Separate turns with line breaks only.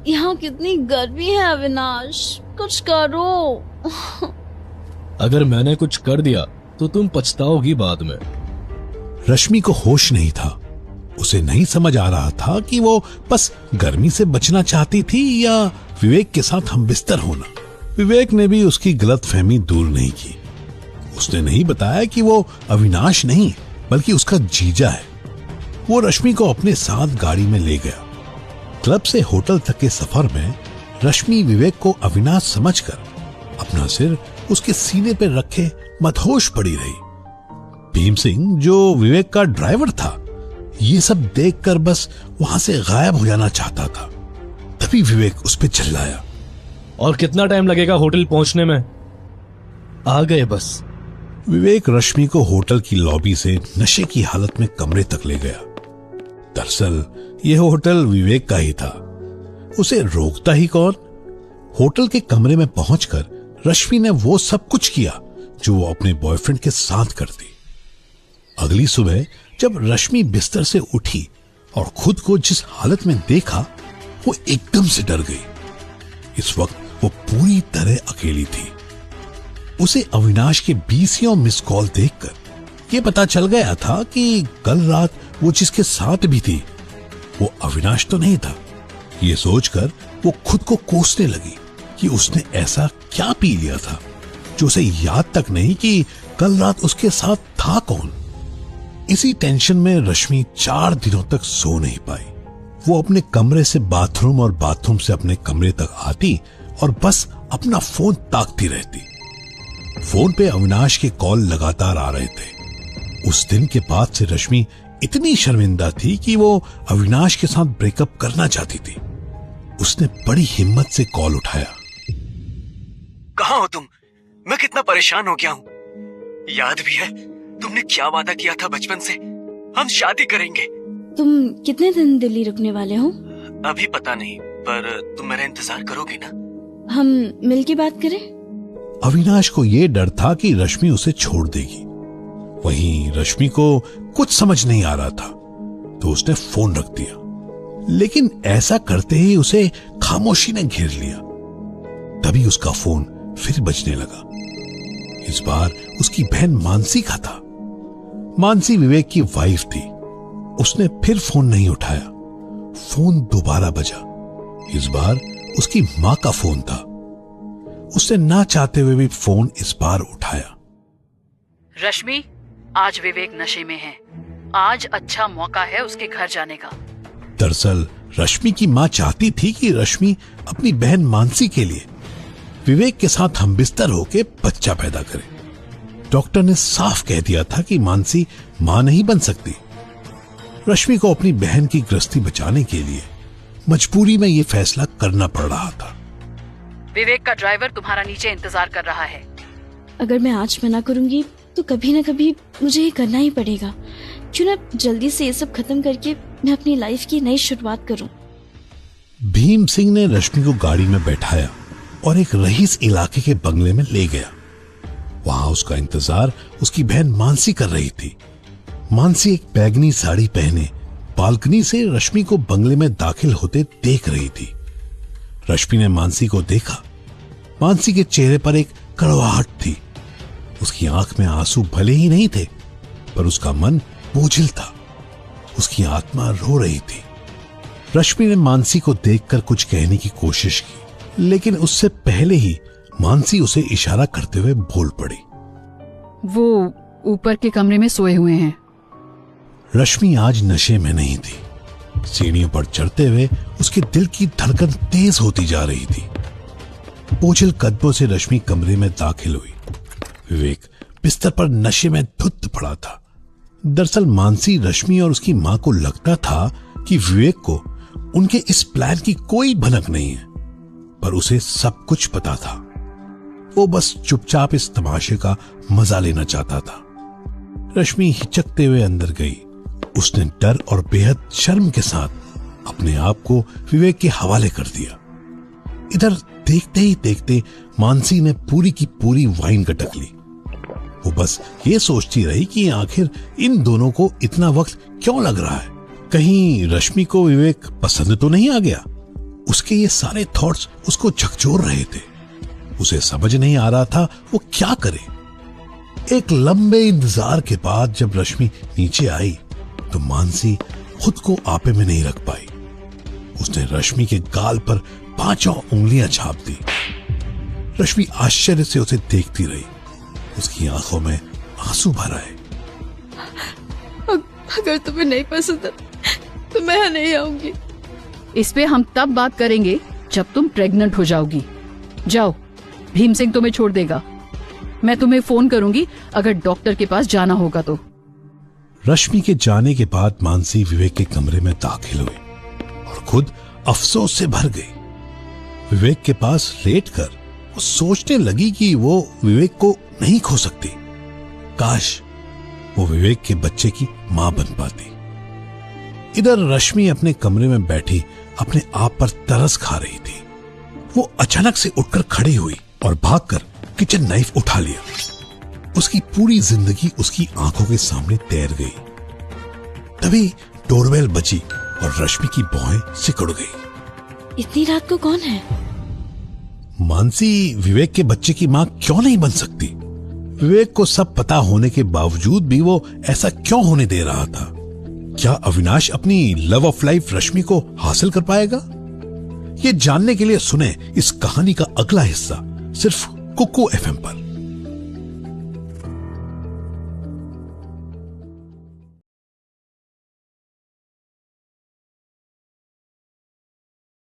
यहाँ कितनी गर्मी है अविनाश, कुछ करो।
अगर मैंने कुछ कर दिया तो तुम पछताओगी बाद में।
रश्मि को होश नहीं था। उसे नहीं समझ आ रहा था कि वो बस गर्मी से बचना चाहती थी या विवेक के साथ हम बिस्तर होना। विवेक ने भी उसकी गलतफहमी दूर नहीं की। उसने नहीं बताया कि वो अविनाश नहीं बल्कि उसका जीजा है। वो रश्मि को अपने साथ गाड़ी में ले गया। क्लब से होटल तक के सफर में रश्मि विवेक को अविनाश समझकर अपना सिर उसके सीने पर रखे मदहोश पड़ी रही। भीम सिंह, जो विवेक का ड्राइवर था, ये सब देखकर बस वहां से गायब हो जाना चाहता था। तभी विवेक उस पर चिल्लाया,
और कितना टाइम लगेगा होटल पहुंचने में? आ गए बस।
विवेक रश्मि को होटल की लॉबी से नशे की हालत में कमरे तक ले गया। दरअसल यह होटल विवेक का ही था, उसे रोकता ही कौन। होटल के कमरे में पहुंचकर रश्मि ने वो सब कुछ किया जो वो अपने बॉयफ्रेंड के साथ करती। अगली सुबह जब रश्मि बिस्तर से उठी और खुद को जिस हालत में देखा, वो एकदम से डर गई। इस वक्त वो पूरी तरह अकेली थी। उसे अविनाश के 20 मिस कॉल देखकर ये पता चल गया था कि कल रात वो जिसके साथ भी थी वो अविनाश तो नहीं था। ये सोचकर वो खुद को कोसने लगी कि उसने ऐसा क्या पी लिया था जो उसे याद तक नहीं कि कल रात उसके साथ था कौन। इसी टेंशन में रश्मि 4 दिनों तक सो नहीं पाई। वो अपने कमरे से बाथरूम और बाथरूम से अपने कमरे तक आती और बस अपना फोन ताकती रहती। फोन पे अविनाश के कॉल लगातार आ रहे थे। उस दिन के बाद से रश्मि इतनी शर्मिंदा थी कि वो अविनाश के साथ ब्रेकअप करना चाहती थी। उसने बड़ी हिम्मत से कॉल उठाया।
कहाँ हो तुम? मैं कितना परेशान हो गया हूँ। याद भी है तुमने क्या वादा किया था बचपन से? हम शादी करेंगे।
तुम कितने दिन दिल्ली रुकने वाले हो?
अभी पता नहीं, पर तुम मेरा इंतजार करोगी ना?
हम मिलके बात करें?
अविनाश को यह डर था कि रश्मि उसे छोड़ देगी। वहीं रश्मि को कुछ समझ नहीं आ रहा था, तो उसने फोन रख दिया। लेकिन ऐसा करते ही उसे खामोशी ने घेर लिया। तभी उसका फोन फिर बजने लगा। इस बार उसकी बहन मानसी का था। मानसी विवेक की वाइफ थी। उसने फिर फोन नहीं उठाया। फोन दोबारा बजा। इस बार उसकी मां का फोन था। उसने ना चाहते हुए भी फोन इस बार उठाया।
रश्मि, आज विवेक नशे में है। आज अच्छा मौका है उसके घर जाने का।
दरअसल रश्मि की मां चाहती थी कि रश्मि अपनी बहन मानसी के लिए विवेक के साथ हमबिस्तर होकर बच्चा पैदा करे। डॉक्टर ने साफ कह दिया था कि मानसी मां नहीं बन सकती। रश्मि को अपनी बहन की गृहस्थी बचाने के लिए मजबूरी में यह फैसला करना पड़ रहा था।
विवेक का ड्राइवर तुम्हारा नीचे इंतजार कर रहा है।
अगर मैं आज मना करूंगी तो कभी ना कभी मुझे ये करना ही पड़ेगा। क्यों ना जल्दी से ये सब खत्म करके मैं अपनी लाइफ की नई शुरुआत करूं।
भीम सिंह ने रश्मि को गाड़ी में बैठाया और एक रईस इलाके के बंगले में ले गया। वहां उसका इंतजार उसकी बहन मानसी कर रही थी। मानसी एक बैगनी साड़ी पहने बालकनी से रश्मि को बंगले में दाखिल होते देख रही थी। रश्मि ने मानसी को देखा। मानसी के चेहरे पर एक कड़वाहट थी। उसकी आंख में आंसू भले ही नहीं थे, पर उसका मन बोझिल था। उसकी आत्मा रो रही थी। रश्मि ने मानसी को देखकर कुछ कहने की कोशिश की, लेकिन उससे पहले ही मानसी उसे इशारा करते हुए बोल पड़ी।
वो ऊपर के कमरे में सोए हुए हैं।
रश्मि आज नशे में नहीं थी। सीढ़ियों पर चढ़ते हुए उसके दिल की धड़कन तेज होती जा रही थी। बोझिल कदमों से रश्मि कमरे में दाखिल हुई। विवेक बिस्तर पर नशे में धुत पड़ा था। दरअसल मानसी, रश्मि और उसकी मां को लगता था कि विवेक को उनके इस प्लान की कोई भनक नहीं है, पर उसे सब कुछ पता था। वो बस चुपचाप इस तमाशे का मजा लेना चाहता था। रश्मि हिचकते हुए अंदर गई। उसने डर और बेहद शर्म के साथ अपने आप को विवेक के हवाले कर दिया। इधर देखते ही देखते मानसी ने पूरी की पूरी वाइन गटक ली। वो बस ये सोचती रही कि आखिर इन दोनों को इतना वक्त क्यों लग रहा है कहीं रश्मि को विवेक पसंद तो नहीं आ गया? उसके ये सारे थॉट्स उसको झकझोर रहे थे। उसे समझ नहीं आ रहा था वो क्या करे। एक लंबे इंतजार के बाद जब रश्मि नीचे आई तो मानसी खुद को आपे में नहीं रख पाई। उसने रश्मि के गाल पर 5 उंगलियां छाप दी। रश्मि आश्चर्य से उसे देखती रही। उसकी आंखों में आंसू भर आए।
अगर तुम्हें नहीं पसंद है तो मैं यहाँ नहीं आऊंगी।
इस पे हम तब बात करेंगे जब तुम प्रेग्नेंट हो जाओगी। जाओ, भीम सिंह तुम्हें छोड़ देगा। मैं तुम्हें फोन करूंगी अगर डॉक्टर के पास जाना होगा तो।
रश्मि के जाने के बाद मानसी विवेक के कमरे में दाखिल हुई और खुद अफसोस से भर गई। विवेक के पास लेटकर वो सोचने लगी कि वो विवेक को नहीं खो सकती। काश वो विवेक के बच्चे की मां बन पाती। इधर रश्मि अपने कमरे में बैठी अपने आप पर तरस खा रही थी। वो अचानक से उठकर खड़ी हुई और भागकर किचन नाइफ उठा लिया। उसकी पूरी जिंदगी उसकी आंखों के सामने तैर गई। तभी डोरबेल बजी और रश्मि की भौहें सिकुड़ गई।
इतनी रात को कौन है?
मानसी विवेक के बच्चे की मां क्यों नहीं बन सकती? विवेक को सब पता होने के बावजूद भी वो ऐसा क्यों होने दे रहा था? क्या अविनाश अपनी लव ऑफ लाइफ रश्मि को हासिल कर पाएगा? ये जानने के लिए सुने इस कहानी का अगला हिस्सा सिर्फ कुकू FM पर।